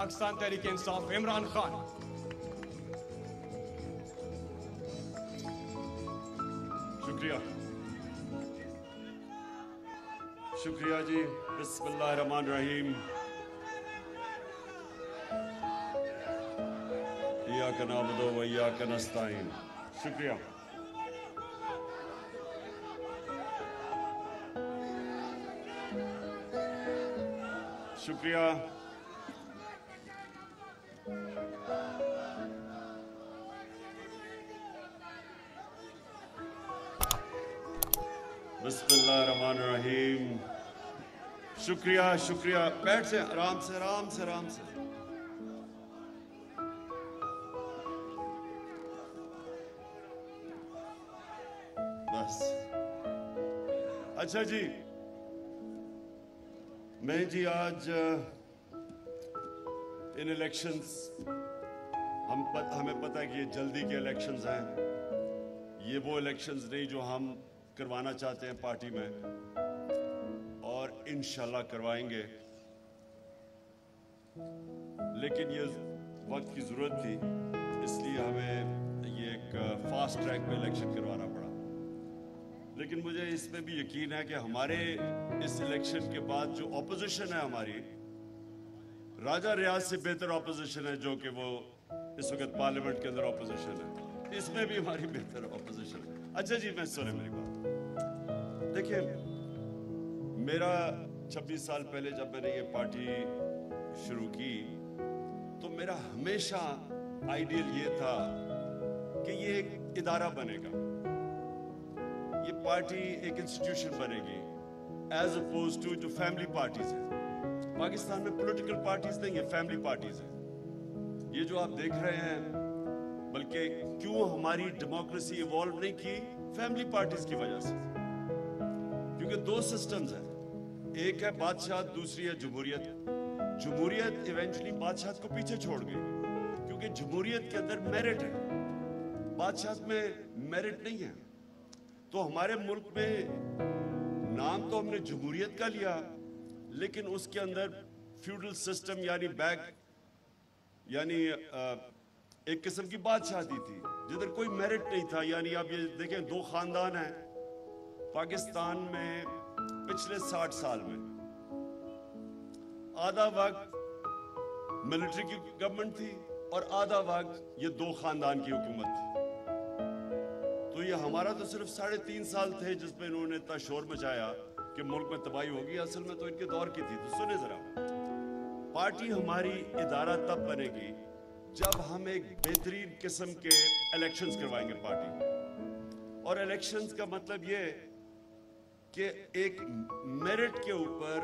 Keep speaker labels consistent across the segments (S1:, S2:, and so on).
S1: पाकिस्तान तहरीक इंसाफ इमरान खान।
S2: शुक्रिया शुक्रिया जी। बिस्मिल्लाहिर्रहमानिर्रहीम। इय्याका नअबुदु व इय्याका नस्तईन। शुक्रिया। शुक्रिया। बिस्मिल्लाहिर्रहमानिर्रहीम। शुक्रिया शुक्रिया। बैठ से, आराम से आराम से आराम से। बस अच्छा जी, मैं जी आज इन इलेक्शंस हमें पता है कि ये जल्दी के इलेक्शंस हैं। ये वो इलेक्शंस नहीं जो हम करवाना चाहते हैं पार्टी में, और इंशाल्लाह करवाएंगे, लेकिन ये वक्त की ज़रूरत थी, इसलिए हमें ये एक फास्ट ट्रैक पे इलेक्शन करवाना पड़ा। लेकिन मुझे इस पे भी यकीन है कि हमारे इस इलेक्शन के बाद जो ऑपोजिशन है हमारी, राजा रियाज से बेहतर ऑपोजिशन है, जो कि वो इस वक्त पार्लियामेंट के अंदर ऑपोजिशन है, इसमें भी हमारी बेहतर ऑपोजिशन है। अच्छा जी, मैं सुने मेरी बात। देखिए, मेरा 26 साल पहले जब मैंने ये पार्टी शुरू की, तो मेरा हमेशा आइडियल ये था कि ये एक इदारा बनेगा, ये पार्टी एक इंस्टीट्यूशन बनेगी, एज अपोज टू जो फैमिली पार्टीज है। पाकिस्तान में पॉलिटिकल पार्टीज नहीं है, फैमिली पार्टीज है। ये जो आप देख रहे हैं, बल्कि क्यों हमारी डेमोक्रेसी इवॉल्व नहीं की, फैमिली पार्टीज की वजह से। क्योंकि दो सिस्टम्स हैं, एक है बादशाहत, दूसरी है जमहूरियत। जमहूरियत इवेंचुअली बादशाहत को पीछे छोड़ गई, क्योंकि जमहूरियत के अंदर मेरिट है, बादशाहत में मेरिट नहीं है। तो हमारे मुल्क में नाम तो हमने जमहूरियत का लिया, लेकिन उसके अंदर फ्यूडल सिस्टम यानी एक किस्म की बादशाहती थी, जिधर कोई मेरिट नहीं था। यानी आप ये देखें, दो खानदान हैं पाकिस्तान में पिछले 60 साल में। आधा वक्त मिलिट्री की गवर्नमेंट थी और आधा वक्त ये दो खानदान की हुकूमत थी। तो ये हमारा तो सिर्फ 3.5 साल थे जिसमें इन्होंने इतना शोर मचाया कि मुल्क में तबाही होगी। असल में तो इनके दौर की थी। तो सुने जरा, पार्टी हमारी इदारा तब बनेगी जब हम एक बेहतरीन किस्म के इलेक्शंस करवाएंगे पार्टी। और इलेक्शंस का मतलब ये कि एक मेरिट के ऊपर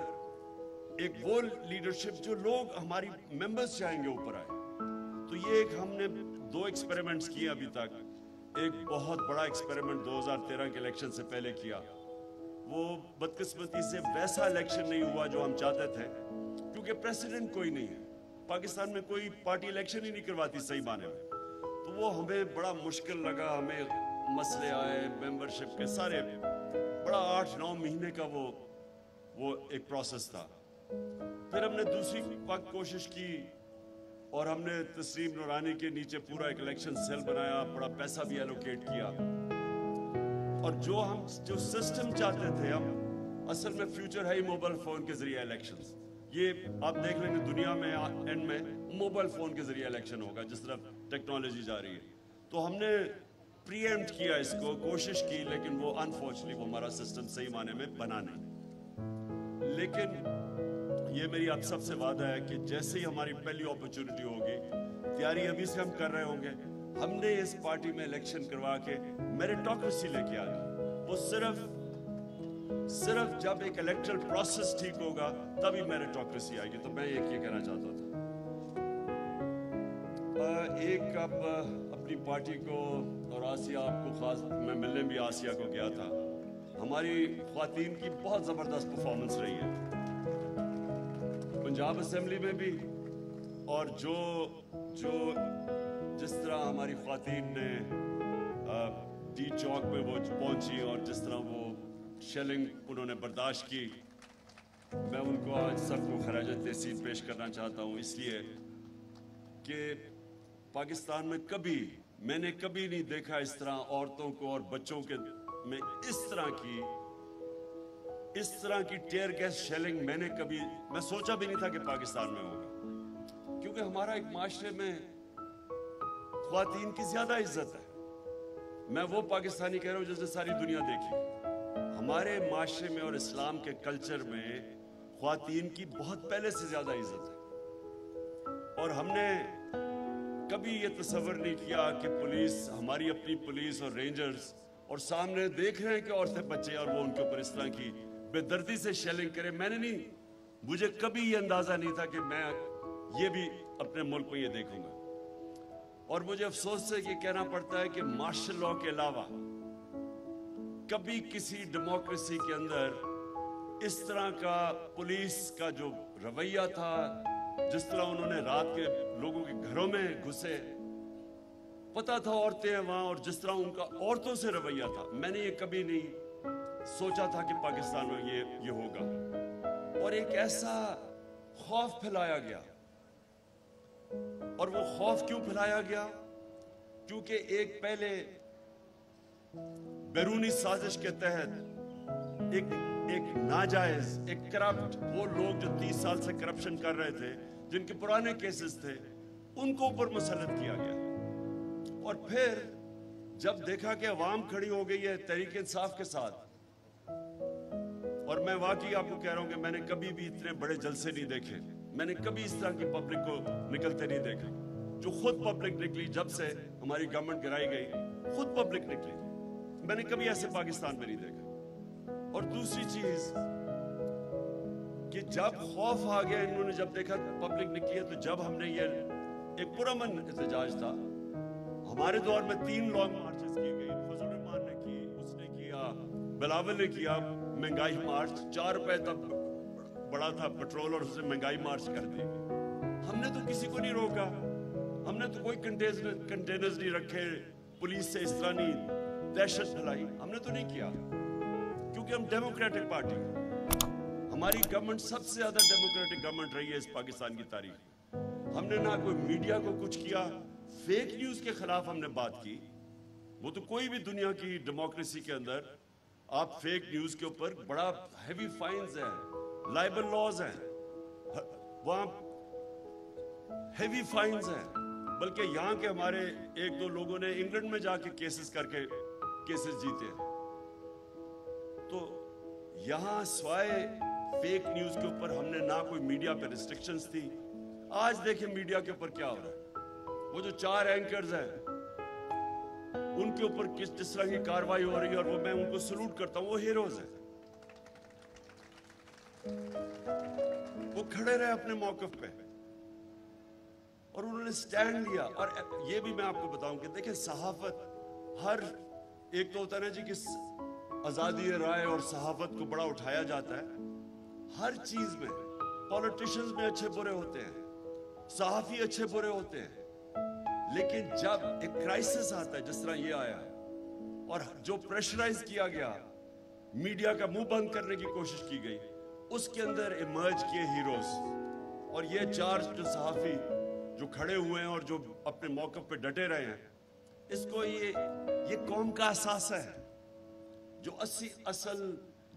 S2: एक वो लीडरशिप जो लोग हमारी मेंबर्स चाहेंगे ऊपर आए। तो ये एक हमने 2 एक्सपेरिमेंट्स किए अभी तक। एक बहुत बड़ा एक्सपेरिमेंट 2013 के इलेक्शन से पहले किया। वो बदकिस्मती से वैसा इलेक्शन नहीं हुआ जो हम चाहते थे, क्योंकि प्रेसिडेंट कोई नहीं है पाकिस्तान में, कोई पार्टी इलेक्शन ही नहीं करवाती सही माने में। तो वो हमें बड़ा मुश्किल लगा, हमें मसले आए मेंबरशिप के सारे, बड़ा 8-9 महीने का वो एक प्रोसेस था। फिर हमने दूसरी कोशिश की और हमने तस्लीम नूरानी के नीचे पूरा एक इलेक्शन सेल बनाया, बड़ा पैसा भी एलोकेट किया। और जो सिस्टम चाहते थे हम, असल में फ्यूचर है ही मोबाइल फोन के जरिए इलेक्शंस। ये आप देख लेंगे दुनिया में एंड में मोबाइल फोन के जरिए इलेक्शन होगा, जिस तरह टेक्नोलॉजी जा रही है। तो हमने प्रीएम्प्ट किया इसको, कोशिश की, लेकिन वो अनफॉर्चुनेटली वो हमारा सिस्टम सही माने में बना नहीं। लेकिन ये मेरी आप सबसे वादा है कि जैसे ही हमारी पहली अपॉर्चुनिटी होगी, तैयारी अभी से हम कर रहे होंगे, हमने इस पार्टी में इलेक्शन करवा के मेरिटोक्रेसी लेके आना। वो सिर्फ जब एक इलेक्टरल प्रोसेस ठीक होगा तभी मेरिटोक्रेसी आएगी। तो मैं ये कहना चाहता था, एक अब अपनी पार्टी को और आसिया, आपको खास मैं मिलने भी आसिया को गया था, हमारी ख्वातीन की बहुत ज़बरदस्त परफॉर्मेंस रही है पंजाब असेंबली में भी। और जिस तरह हमारी ख्वातीन ने डी चौक में वो पहुंची और जिस तरह वो शेलिंग उन्होंने बर्दाश्त की, मैं उनको आज सबको खराज तहसीन पेश करना चाहता हूँ। इसलिए کہ پاکستان میں میں نے کبھی نہیں دیکھا اس طرح عورتوں کو اور بچوں کے میں اس طرح کی ٹیئر گیس شیلنگ میں سوچا بھی نہیں تھا کہ پاکستان میں ہوگا، کیونکہ ہمارا ایک معاشرے میں خواتین کی زیادہ عزت ہے. میں وہ پاکستانی کہہ رہا ہوں جس نے ساری دنیا دیکھی. ہمارے معاشرے میں اور اسلام کے کلچر میں خواتین کی بہت پہلے سے زیادہ عزت ہے، اور ہم نے کبھی یہ تصور نہیں کیا کہ پولیس، ہماری اپنی پولیس اور رینجرز، اور سامنے دیکھ رہے ہیں کہ عورتیں بچے اور وہ ان کے اوپر اس طرح کی بے دردی سے شیلنگ کرے. مجھے کبھی یہ اندازہ نہیں تھا کہ میں یہ بھی اپنے ملک میں یہ دیکھوں گا. اور مجھے افسوس سے یہ کہنا پڑتا ہے کہ مارشل لاء کے علاوہ کبھی کسی ڈیموکریسی کے اندر اس طرح کا پولیس کا جو رویہ تھا، جس طرح انہوں نے رات کے لوگوں کے گھروں میں گھسے، پتا تھا عورتیں ہیں وہاں، اور جس طرح ان کا عورتوں سے رویہ تھا، میں نے یہ کبھی نہیں سوچا تھا کہ پاکستان میں یہ ہوگا. اور ایک ایسا خوف پھیلایا گیا. اور وہ خوف کیوں پھیلایا گیا؟ کیونکہ ایک پہلے بیرونی سازش کے تحت ایک ناجائز، ایک کرپٹ، وہ لوگ جو 30 سال سے کرپشن کر رہے تھے، جن کے پرانے کیسز تھے، ان کو اوپر مسلط کیا گیا. اور پھر جب دیکھا کہ عوام کھڑی ہو گئی ہے تحریک انصاف کے ساتھ، اور میں واقعی آپ کو کہہ رہا ہوں کہ میں نے کبھی بھی اتنے بڑے جلسے نہیں دیکھے، میں نے کبھی اس طرح کی پبلک کو نکلتے نہیں دیکھا. جو خود پبلک نکلی جب سے ہماری گورنمنٹ گرائی گئی، خود پبلک نکلی، میں نے کبھی ایسے پاکستان میں نہیں دیکھا. اور دوسری چیز کہ جب خوف آ گیا، انہوں نے جب دیکھا پبلک نکلی ہے، تو جب ہم نے یہ ایک پرامن احتجاج تھا، ہمارے دور میں 3 لانگ مارچز کی گئی. فضل الرحمان نے کی، اس نے کیا، بلاول نے کیا مہنگائی مارچ. 4 روپے تب بڑا تھا پٹرول، اور اسے مہنگائی مارچ کر دی. ہم نے تو کسی کو نہیں روکا، ہم نے تو کوئی کنٹینرز نہیں رکھے، پولیس سے اس طرح نہیں دہشت پھیلائی، ہم نے تو نہیں کیا، کیونکہ ہم ڈیموکریٹک پارٹی ہیں. ہماری گورنمنٹ سب سے زیادہ ڈیموکریٹک گورنمنٹ رہی ہے اس پاکستان کی تاریخ. ہم نے نہ کوئی میڈیا کو کچھ کیا، فیک نیوز کے خلاف ہم نے بات کی. وہ تو کوئی بھی دنیا کی ڈیموکریسی کے اندر آپ فیک نیوز کے اوپر بڑا ہیوی فائنز ہیں، لائبل لاز ہیں، وہاں ہیوی فائنز ہیں. بلکہ یہاں کے ہمارے 1-2 لوگوں نے انگلینڈ میں جا کے کیسز کر کے کیسز جیتے ہیں. تو یہاں سوائے فیک نیوز کے اوپر ہم نے نہ کوئی میڈیا پہ ریسٹرکشنز تھی. آج دیکھیں میڈیا کے اوپر کیا ہو رہا ہے. وہ جو 4 اینکرز ہیں ان کے اوپر کس طرح کی کاروائی ہو رہی ہے، اور وہ میں ان کو سلوٹ کرتا ہوں، وہ ہیروز ہیں. وہ کھڑے رہے اپنے موقف پہ اور انہوں نے سٹینڈ لیا. اور یہ بھی میں آپ کو بتاؤں کہ دیکھیں صحافت، ہر ایک تو ہوتا ہے نا جی کہ آزادی رائے اور صحافت کو بڑا اٹھایا جاتا ہے. ہر چیز میں پولیٹیشنز میں اچھے برے ہوتے ہیں، صحافی اچھے برے ہوتے ہیں، لیکن جب ایک کرائسس آتا ہے جس طرح یہ آیا اور جو پریشرائز کیا گیا، میڈیا کا منہ بند کرنے کی کوشش کی گئی، اس کے اندر ایمرج کیے ہیروز. اور یہ 4 جو صحافی جو کھڑے ہوئے ہیں اور جو اپنے موقف پہ ڈٹے رہے ہیں، اس کو یہ قوم کا اثاثہ ہے. جو اصل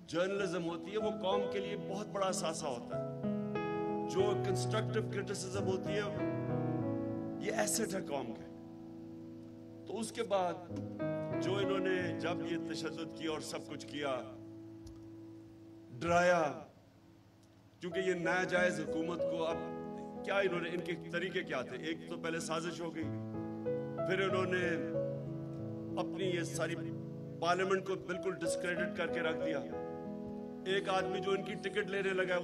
S2: جرنلزم ہوتی ہے وہ قوم کے لیے بہت بڑا اثاثہ ہوتا ہے. جو کنسٹرکٹیو کرٹیسزم ہوتی ہے یہ ایسٹ ہے قوم کے. تو اس کے بعد جو انہوں نے جب یہ تشدد کیا اور سب کچھ کیا، ڈرایا، کیونکہ یہ ناجائز حکومت کو اب کیا انہوں نے، ان کے طریقے کیا تھے؟ ایک تو پہلے سازش ہو گئی، پھر انہوں نے اپنی یہ ساری پارلیمنٹ کو بالکل ڈسکریڈٹ کر کے رکھ دیا. ایک آدمی جو ان کی ٹکٹ لینے لگا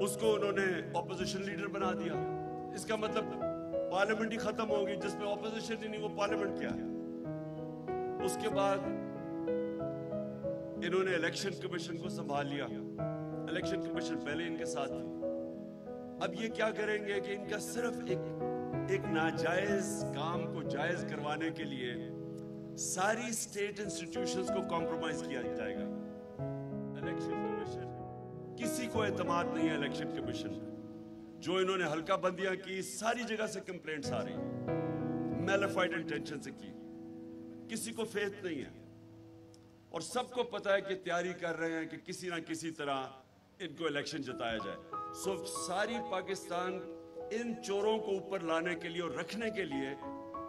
S2: اس کو انہوں نے اپوزیشن لیڈر بنا دیا. اس کا مطلب پارلیمنٹ ہی ختم ہوگی، جس میں اپوزیشن ہی نہیں، وہ پارلیمنٹ کیا ہے؟ اس کے بعد انہوں نے الیکشن کمیشن کو سنبھال لیا. الیکشن کمیشن پہلے ان کے ساتھ تھی. اب یہ کیا کریں گے کہ ان کا صرف ایک ناجائز کام کو جائز کروانے کے لیے ساری اسٹیٹ انسٹیٹیوشنز کو کمپرومائز کیا جائے گا. الیکشن کمیشن، کسی کو اعتماد نہیں ہے الیکشن کمیشن پہ. जो इन्होंने हल्का बंदियां की, सारी जगह से कंप्लेंट्स आ रही हैं, मैलिफाइड इंटेंशन से की, किसी को फेथ नहीं है और सबको पता है कि तैयारी कर रहे हैं कि किसी ना किसी तरह इनको इलेक्शन जिताया जाए। सो सारी पाकिस्तान इन चोरों को ऊपर लाने के लिए और रखने के लिए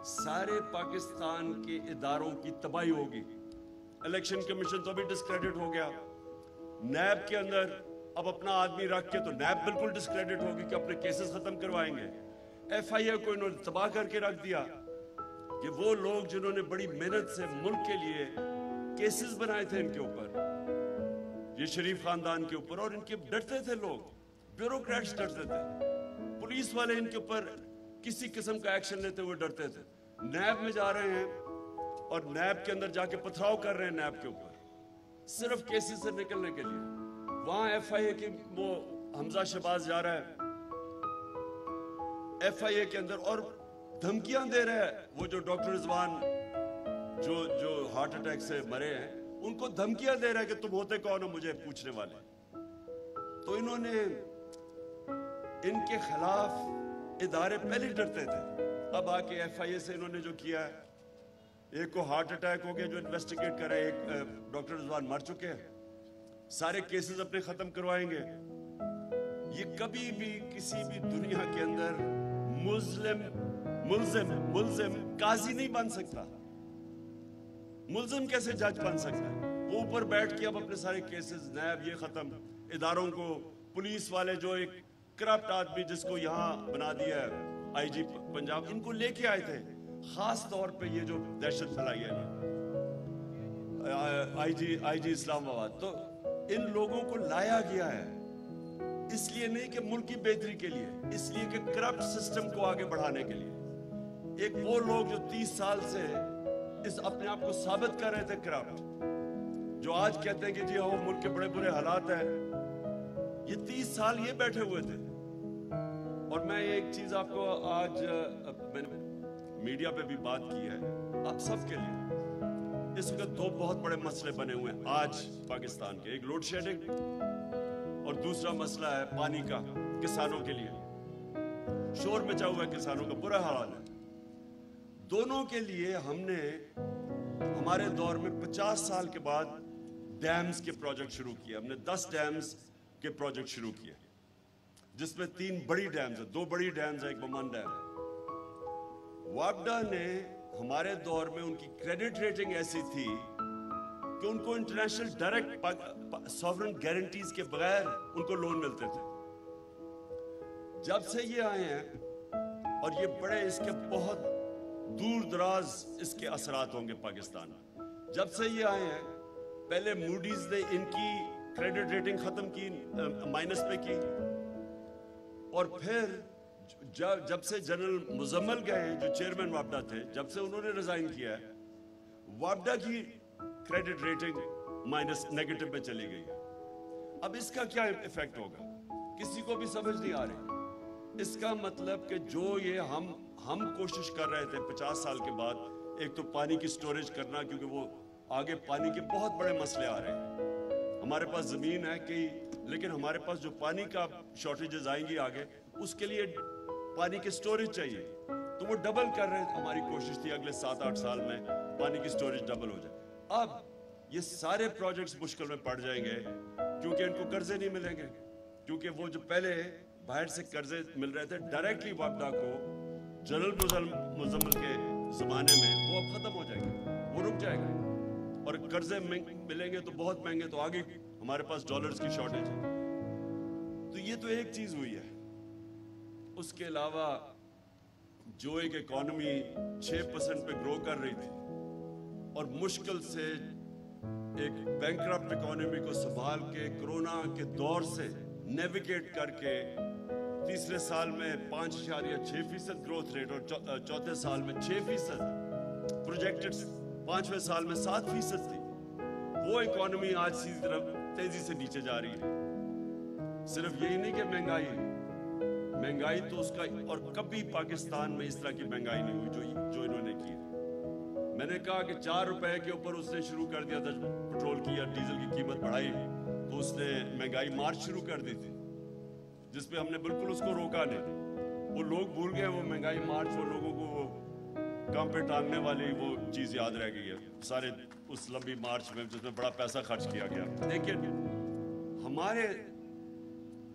S2: सारे पाकिस्तान के इदारों की तबाही होगी। इलेक्शन कमीशन तो अभी डिस्क्रेडिट हो गया, नैब के अंदर अब अपना आदमी रख के तो नैब बिल्कुल डिस्क्रेडिट होगी कि अपने केसेस खत्म करवाएंगे। FIA को इन्होंने तबाह करके रख दिया कि वो लोग जिन्होंने बड़ी मेहनत से मुल्क के लिए केसेस बनाए थे इनके ऊपर, ये शरीफ खानदान के ऊपर, और इनके डरते थे लोग, ब्यूरोक्रेट्स डरते थे, पुलिस वाले इनके ऊपर किसी किस्म का एक्शन लेते हुए डरते थे। नैब में जा रहे हैं और नैब के अंदर जाके पथराव कर रहे हैं नैब के ऊपर सिर्फ केसेस से निकलने के लिए। वहां FIA की वो हमजा शहबाज जा रहा है FIA के अंदर और धमकियां दे रहा है। वो जो डॉक्टर रिजवान जो हार्ट अटैक से मरे हैं, उनको धमकियां दे रहा है कि तुम होते कौन हो मुझे पूछने वाले। तो इन्होंने इनके खिलाफ इदारे पहले डरते थे, अब आके FIA से इन्होंने जो किया है, एक को हार्ट अटैक हो गया जो इन्वेस्टिगेट कर रहे हैं, एक डॉक्टर रिजवान मर चुके हैं, सारे केसेस अपने खत्म करवाएंगे। ये कभी भी किसी भी दुनिया के अंदर मुल्जिम काजी नहीं बन सकता। मुल्जिम कैसे जज बन सकता है? वो ऊपर बैठ के अब अपने सारे केसेस, नैब ये खत्म, इदारों को, पुलिस वाले जो एक करप्ट आदमी जिसको यहाँ बना दिया है IG पंजाब, इनको लेके आए थे खास तौर पे ये जो दहशत फैलाई है IG इस्लामाबाद। तो इन लोगों को लाया गया है इसलिए नहीं कि मुल्क की बेहतरी के लिए, इसलिए कि करप्ट सिस्टम को आगे बढ़ाने के लिए। एक वो लोग जो 30 साल से इस अपने आप को साबित कर रहे थे करप्ट, जो आज कहते हैं कि जी हाँ मुल्क के बड़े बुरे हालात हैं, ये 30 साल ये बैठे हुए थे। और मैं एक चीज आपको आज मैंने मीडिया पे भी बात की है आप सबके लिए, इस वक्त दो बहुत बड़े मसले बने हुए हैं आज पाकिस्तान के, एक लोड शेडिंग और दूसरा मसला है पानी का। किसानों के लिए शोर मचा हुआ है, किसानों का बुरा हाल है। दोनों के लिए हमने हमारे दौर में 50 साल के बाद डैम्स के प्रोजेक्ट शुरू किए। हमने 10 डैम्स के प्रोजेक्ट शुरू किए जिसमें 3 बड़ी डैम्स है, 2 बड़ी डैम्स है, एक बमान डैम है। वापडा ने हमारे दौर में उनकी क्रेडिट रेटिंग ऐसी थी कि उनको इंटरनेशनल डायरेक्ट सॉवरेन गारंटीज के बगैर उनको लोन मिलते थे। जब से ये आए हैं और ये बड़े इसके बहुत दूर दराज इसके असरात होंगे पाकिस्तान में। जब से ये आए हैं, पहले मूडीज ने इनकी क्रेडिट रेटिंग खत्म की, माइनस पे की, और फिर जब से जनरल मुजम्मल गए जो चेयरमैन वापडा थे, जब से उन्होंने रिजाइन किया है, वापडा की क्रेडिट रेटिंग माइनस नेगेटिव में चली गई है। अब इसका क्या इफेक्ट होगा किसी को भी समझ नहीं आ रही। इसका मतलब कि जो ये हम कोशिश कर रहे थे 50 साल के बाद, एक तो पानी की स्टोरेज करना, क्योंकि वो आगे पानी के बहुत बड़े मसले आ रहे हैं। हमारे पास जमीन है कि, लेकिन हमारे पास जो पानी का शॉर्टेजेस आएंगी आगे, उसके लिए पानी की स्टोरेज चाहिए। तो वो डबल कर रहे हैं। हमारी कोशिश थी अगले 7-8 साल में पानी की स्टोरेज डबल हो जाए। अब ये सारे प्रोजेक्ट्स मुश्किल में पड़ जाएंगे क्योंकि इनको कर्जे नहीं मिलेंगे, क्योंकि वो जो पहले बाहर से कर्जे मिल रहे थे डायरेक्टली वापडा को जनरल मुजम्मल के जमाने में, वो अब खत्म हो जाएंगे, वो रुक जाएगा। और कर्जे मिलेंगे तो बहुत महंगे, तो आगे हमारे पास डॉलर्स की शॉर्टेज है। तो ये तो एक चीज हुई है। उसके अलावा जो एक इकोनॉमी 6% पे ग्रो कर रही थी और मुश्किल से एक बैंकरप्ट इकोनॉमी को संभाल के कोरोना के दौर से नेविगेट करके तीसरे साल में 5.6% ग्रोथ रेट और चौथे साल में 6%, प्रोजेक्टेड 5वें साल में 7% थी, वो इकोनॉमी आज सीधी तरफ तेजी से नीचे जा रही है। सिर्फ यही नहीं कि महंगाई तो उसका, और कभी पाकिस्तान में इस तरह की महंगाई नहीं हुई जो इन्होंने की है। मैंने कहा कि 4 रुपए के ऊपर उसने शुरू कर दिया था पेट्रोल की या डीजल की कीमत बढ़ाई, तो उसने महंगाई मार्च शुरू कर दी थी। जिस पे हमने बिल्कुल उसको रोका नहीं। वो लोग भूल गए वो महंगाई मार्च, वो लोगों को वो काम पे टांगने वाली वो चीज़ याद रह गई है सारे उस लंबी मार्च में जिसमें बड़ा पैसा खर्च किया गया। लेकिन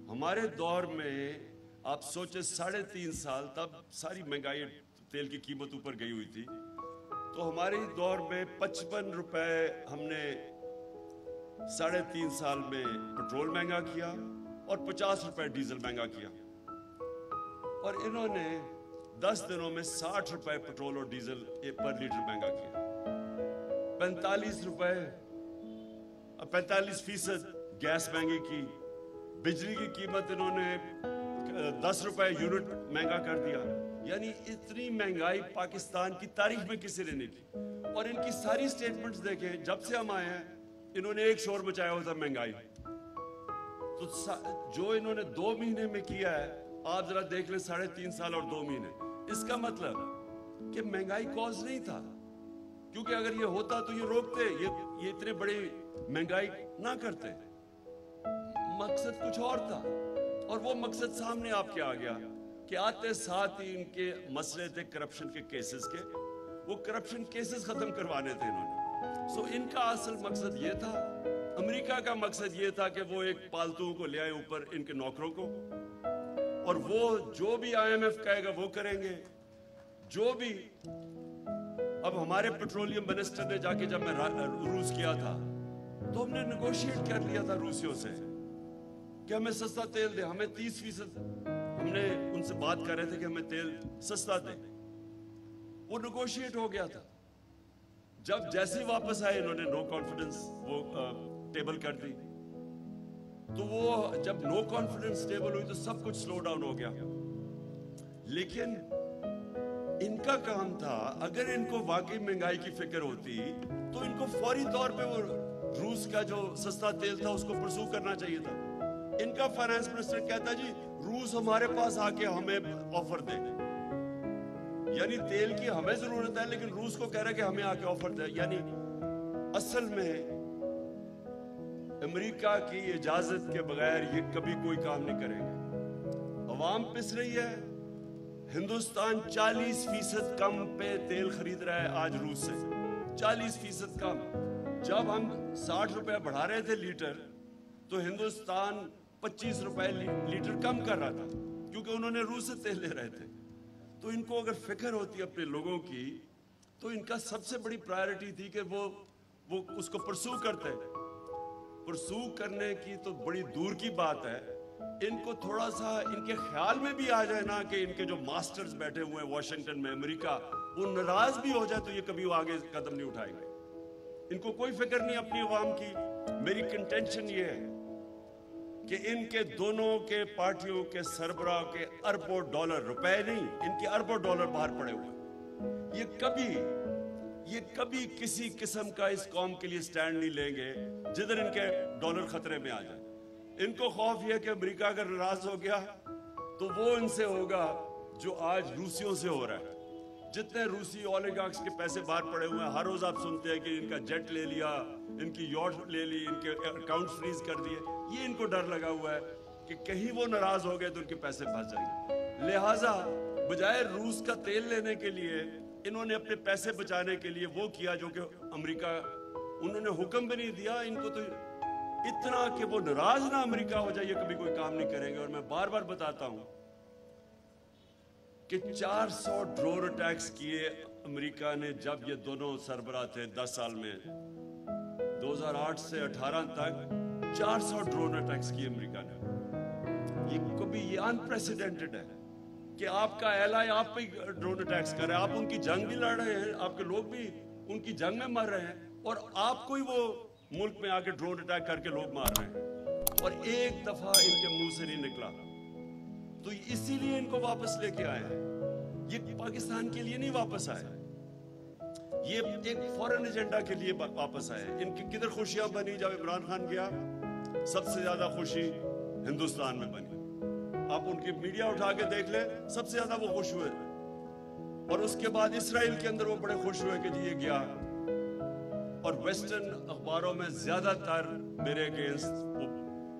S2: हमारे दौर में आप सोचे 3.5 साल तब सारी महंगाई, तेल की कीमत ऊपर गई हुई थी, तो हमारे दौर में 55 रुपए हमने 3.5 साल में पेट्रोल महंगा किया और 50 रुपए डीजल महंगा किया। और इन्होंने 10 दिनों में 60 रुपए पेट्रोल और डीजल पर लीटर महंगा किया। 45% गैस महंगी की, बिजली की कीमत इन्होंने 10 रुपए यूनिट महंगा कर दिया। यानी इतनी महंगाई पाकिस्तान की तारीख में किसी ने नहीं की। और इनकी सारी स्टेटमेंट्स देखें, जब से हम आए हैं इन्होंने एक शोर मचाया होता महंगाई। तो जो इन्होंने 2 महीने में किया है, आप जरा देख लें 3.5 साल और 2 महीने। इसका मतलब कि महंगाई कॉज नहीं था, क्योंकि अगर ये होता तो ये रोकते, ये इतने बड़ी महंगाई ना करते। मकसद कुछ और था, और वो मकसद सामने आपके आ गया कि आते साथ ही इनके मसले थे करप्शन के केसेस के। वो करप्शन केसेस खत्म करवाने थे इन्होंने। सो इनका असल मकसद ये था। अमेरिका का मकसद ये था कि वो एक पालतू को ले आए ऊपर, इनके नौकरों को, और वो जो भी IMF कहेगा वो करेंगे। जो भी अब हमारे पेट्रोलियम मिनिस्टर ने जाके, जब मैं रूस किया था तो हमने नेगोशिएट कर लिया था रूसियों से कि हमें सस्ता तेल दे, हमें 30%, हमने उनसे बात कर रहे थे कि हमें तेल सस्ता दे। वो नेगोशिएट हो गया था। जब जैसे ही वापस आए इन्होंने नो कॉन्फिडेंस वो टेबल कर दी। तो वो जब नो कॉन्फिडेंस टेबल हुई तो सब कुछ स्लो डाउन हो गया। लेकिन इनका काम था, अगर इनको वाकई महंगाई की फिक्र होती तो इनको फौरी तौर पे वो रूस का जो सस्ता तेल था उसको परसू करना चाहिए था। इनका फाइनेंस मिनिस्टर कहता जी रूस हमारे पास आके हमें ऑफर दे, यानी तेल की हमें जरूरत है लेकिन रूस को कह रहा है कि हमें आके ऑफर दे। यानी असल में अमेरिका की इजाजत के बगैर ये कभी कोई काम नहीं करेंगे। अवाम पिस रही है। हिंदुस्तान 40% कम पे तेल खरीद रहा है आज रूस से, 40% कम। जब हम 60 रुपए बढ़ा रहे थे लीटर तो हिंदुस्तान 25 रुपए लीटर कम कर रहा था, क्योंकि उन्होंने रूस से तेल ले रहे थे। तो इनको अगर फिक्र होती अपने लोगों की तो इनका सबसे बड़ी प्रायोरिटी थी कि वो उसको परसू करते। परसू करने की तो बड़ी दूर की बात है। इनको थोड़ा सा इनके ख्याल में भी आ जाए ना कि इनके जो मास्टर्स बैठे हुए हैं वॉशिंगटन में, अमेरिका, वो नाराज भी हो जाए तो ये कभी वो आगे कदम नहीं उठाएंगे। इनको कोई फिक्र नहीं अपनी अवाम की। मेरी कंटेंशन ये है कि इनके दोनों के पार्टियों के सरबराह के अरबों डॉलर, रुपए नहीं, इनके अरबों डॉलर बाहर पड़े हुए। ये कभी किसी किस्म का इस कौम के लिए स्टैंड नहीं लेंगे जिधर इनके डॉलर खतरे में आ जाए। इनको खौफ यह कि अमेरिका अगर नाराज हो गया तो वो इनसे होगा जो आज रूसियों से हो रहा है। जितने रूसी ओलिगार्क्स के पैसे बाहर पड़े हुए हैं, हर रोज आप सुनते हैं कि इनका जेट ले लिया, इनकी यॉट ले ली, इनके अकाउंट फ्रीज कर दिए। ये इनको डर लगा हुआ है कि कहीं वो नाराज हो गए तो उनके पैसे फंस जाएंगे। लिहाजा बजाय रूस का तेल लेने के लिए इन्होंने अपने पैसे बचाने के लिए वो किया जो कि अमेरिका, उन्होंने हुक्म भी नहीं दिया इनको, तो इतना कि वो नाराज ना अमेरिका हो जाए, कभी कोई काम नहीं करेंगे। और मैं बार बार बताता हूं कि 400 ड्रोन अटैक्स किए अमेरिका ने जब ये दोनों सरबराह थे 10 साल में। 2008 से 18 तक 400 ड्रोन अटैक्स किए अमेरिका ने। ये अनप्रेसिडेंटेड है कि आपका एलाय आप पे ड्रोन अटैक्स कर रहे हैं, आप उनकी जंग भी लड़ रहे हैं, आपके लोग भी उनकी जंग में मर रहे हैं, और आपको ही वो मुल्क में आके ड्रोन अटैक करके लोग मार रहे हैं, और एक दफा इनके मुंह से नहीं निकला। तो इसीलिए इनको वापस लेके आए हैं। ये पाकिस्तान के लिए नहीं वापस आए, ये एक फॉरेन एजेंडा के लिए वापस आए। इनकी किधर खुशियां बनी जब इमरान खान गया? सबसे ज्यादा खुशी हिंदुस्तान में बनी। आप उनकी मीडिया उठा के देख ले, सबसे ज्यादा वो खुश हुए। और उसके बाद इसराइल के अंदर वो बड़े खुश हुए कि जी ये गया। और वेस्टर्न अखबारों में ज्यादातर मेरे अगेंस्ट,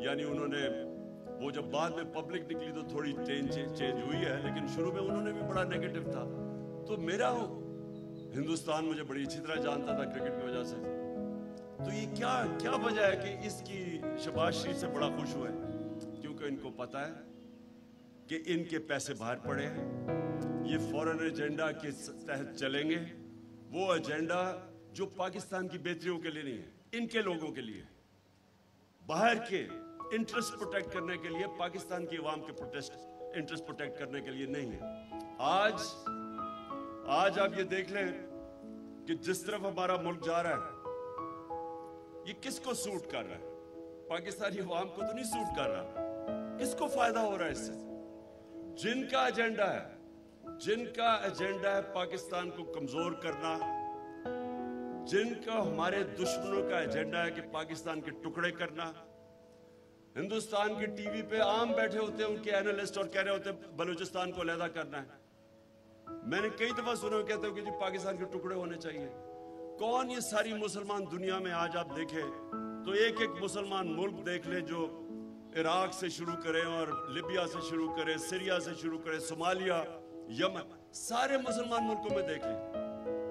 S2: यानी उन्होंने वो जब बाद में पब्लिक निकली तो थोड़ी चेंज हुई है, लेकिन शुरू में उन्होंने भी बड़ा नेगेटिव था। तो मेरा हिंदुस्तान मुझे बड़ी अच्छी तरह जानता था क्रिकेट की वजह से। तो ये क्या वजह है कि इसकी शहबाज शरीफ से बड़ा खुश हुआ है? क्योंकि इनको पता है कि इनके पैसे बाहर पड़े हैं, ये फॉरेन एजेंडा के तहत चलेंगे, वो एजेंडा जो पाकिस्तान की बेहतरियों के लिए नहीं है, इनके लोगों के लिए, बाहर के इंटरेस्ट प्रोटेक्ट करने के लिए, पाकिस्तान की आवाम के इंटरेस्ट प्रोटेक्ट करने के लिए नहीं है। आज आप ये देख लें कि जिस तरफ हमारा मुल्क जा रहा है, ये किसको सूट कर रहा है? पाकिस्तानी आवाम को तो नहीं सूट कर रहा। किसको फायदा हो रहा है इससे? जिनका एजेंडा है पाकिस्तान को कमजोर करना, जिनका हमारे दुश्मनों का एजेंडा है कि पाकिस्तान के टुकड़े करना। हिंदुस्तान की टीवी पे आम बैठे होते हैं उनके एनालिस्ट और कह रहे होते हैं बलूचिस्तान को अलहदा करना है। मैंने कई दफा सुना कहते हो कि जी पाकिस्तान के टुकड़े होने चाहिए। कौन ये सारी मुसलमान दुनिया में आज आप देखें तो एक एक मुसलमान मुल्क देख ले, जो इराक से शुरू करें और लिबिया से शुरू करें, सीरिया से शुरू करें, सोमालिया, यमन, सारे मुसलमान मुल्कों में देख लें,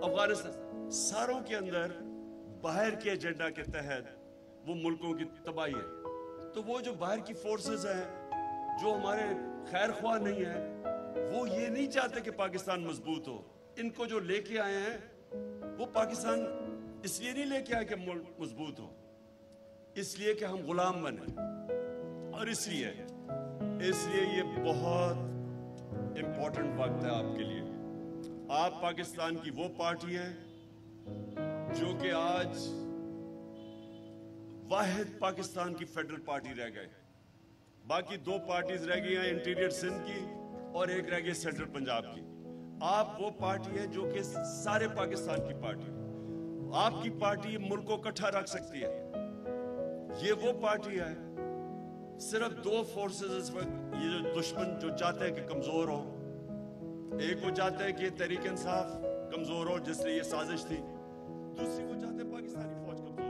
S2: अफगानिस्तान, सारों के अंदर बाहर के एजेंडा के तहत वो मुल्कों की तबाही है। तो वो जो बाहर की फोर्सेस हैं जो हमारे खैर ख्वाह नहीं है, वो ये नहीं चाहते कि पाकिस्तान मजबूत हो। इनको जो लेके आए हैं वो पाकिस्तान इसलिए नहीं लेके आए कि मुल्क मजबूत हो, इसलिए कि हम गुलाम बने। और इसलिए ये बहुत इंपॉर्टेंट वक्त है आपके लिए। आप पाकिस्तान की वो पार्टी है जो कि आज वाहिद पाकिस्तान की फेडरल पार्टी रह गए। बाकी दो पार्टीज रह गई हैं, इंटीरियर सिंध की और एक रह गई सेंट्रल पंजाब की। आप वो पार्टी है जो कि सारे पाकिस्तान की पार्टी। आपकी पार्टी मुल्क को इकट्ठा रख सकती है। ये वो पार्टी है, सिर्फ दो फोर्सेस इस वक्त, ये जो दुश्मन जो चाहते हैं कि कमजोर हो, एक वो चाहते हैं कि तहरीक इंसाफ कमजोर हो जिसलिए ये साजिश थी, दूसरी वो चाहते हैं पाकिस्तानी फौज कमजोर हो।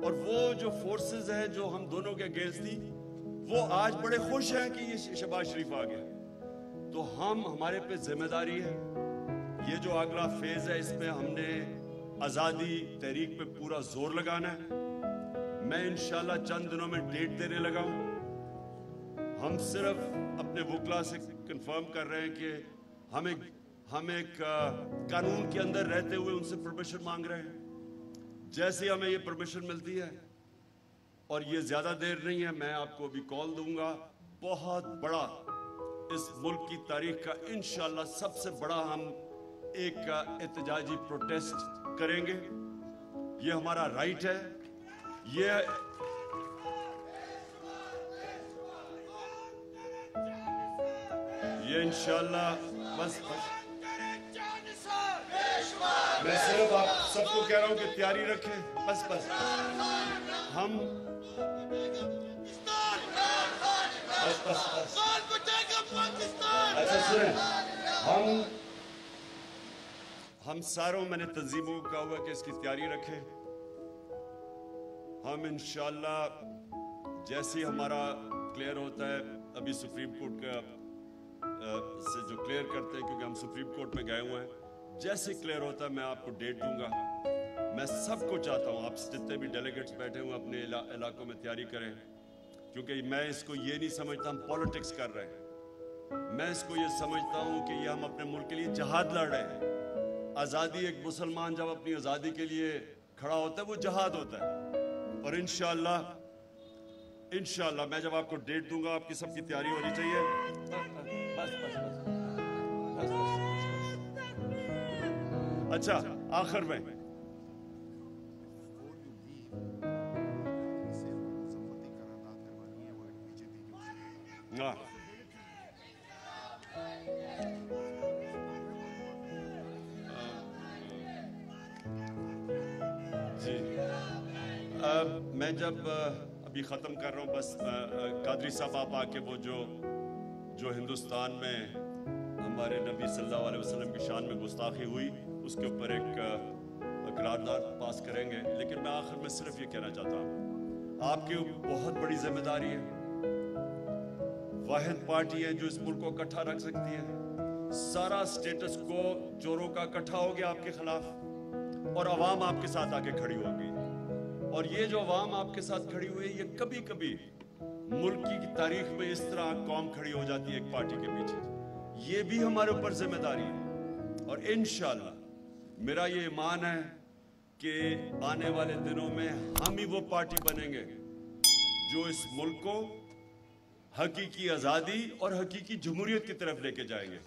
S2: और वो जो फोर्सेस हैं जो हम दोनों के अगेंस्ट थी, वो आज बड़े खुश हैं कि ये शहबाज शरीफ आ गया। तो हमारे पे जिम्मेदारी है, ये जो अगला फेज है इसमें हमने आज़ादी तहरीक पे पूरा जोर लगाना है। मैं इंशाल्लाह चंद दिनों में डेट देने लगा हूं। हम सिर्फ अपने वकला से कंफर्म कर रहे हैं कि हम एक कानून के अंदर रहते हुए उनसे परमिशन मांग रहे हैं। जैसे हमें ये परमिशन मिलती है, और ये ज्यादा देर नहीं है, मैं आपको अभी कॉल दूंगा। बहुत बड़ा इस मुल्क की तारीख का इंशाल्लाह सबसे बड़ा हम एक एहतजाजी प्रोटेस्ट करेंगे। ये हमारा राइट है। ये इंशाल्लाह बस मैं सिर्फ आप सबको कह रहा हूं कि तैयारी रखें। बस हम अच्छा सुने, हम सारों, मैंने तंजीमों को कहा हुआ कि इसकी तैयारी रखें। हम इंशाल्लाह जैसे ही हमारा क्लियर होता है, अभी सुप्रीम कोर्ट का से जो क्लियर करते हैं, क्योंकि हम सुप्रीम कोर्ट में गए हुए हैं, जैसे क्लियर होता है मैं आपको डेट दूंगा। मैं सबको चाहता हूं, आप जितने भी डेलीगेट्स बैठे हुए अपने इलाकों में तैयारी करें, क्योंकि मैं इसको ये नहीं समझता हम पॉलिटिक्स कर रहे हैं। मैं इसको ये समझता हूं कि ये हम अपने मुल्क के लिए जहाद लड़ रहे हैं। आज़ादी, एक मुसलमान जब अपनी आज़ादी के लिए खड़ा होता है वो जहाद होता है। और इंशाल्लाह मैं जब आपको डेट दूंगा, आपकी सबकी तैयारी होनी चाहिए। बस। अच्छा, आखिर में जी, मैं जब अभी ख़त्म कर रहा हूँ, बस कादरी साहब आप आके वो जो हिंदुस्तान में हमारे नबी सल्लल्लाहु अलैहि वसल्लम की शान में गुस्ताखी हुई, उसके ऊपर एक करारदाद पास करेंगे। लेकिन मैं आखिर में सिर्फ ये कहना चाहता हूँ, आपकी बहुत बड़ी जिम्मेदारी है। वाहिद पार्टी है जो इस मुल्क को इकट्ठा रख सकती है। सारा स्टेटस को चोरों का इकट्ठा हो गया आपके खिलाफ और अवाम आपके साथ आके खड़ी हो गई। और ये जो अवाम आपके साथ खड़ी हुई है, ये कभी कभी मुल्क की तारीख में इस तरह कौम खड़ी हो जाती है एक पार्टी के पीछे। ये भी हमारे ऊपर जिम्मेदारी है और इंशाअल्लाह मेरा ये ईमान है कि आने वाले दिनों में हम ही वो पार्टी बनेंगे जो इस मुल्क को हकीकी आज़ादी और हकीकी जमहूरियत की तरफ लेके जाएंगे।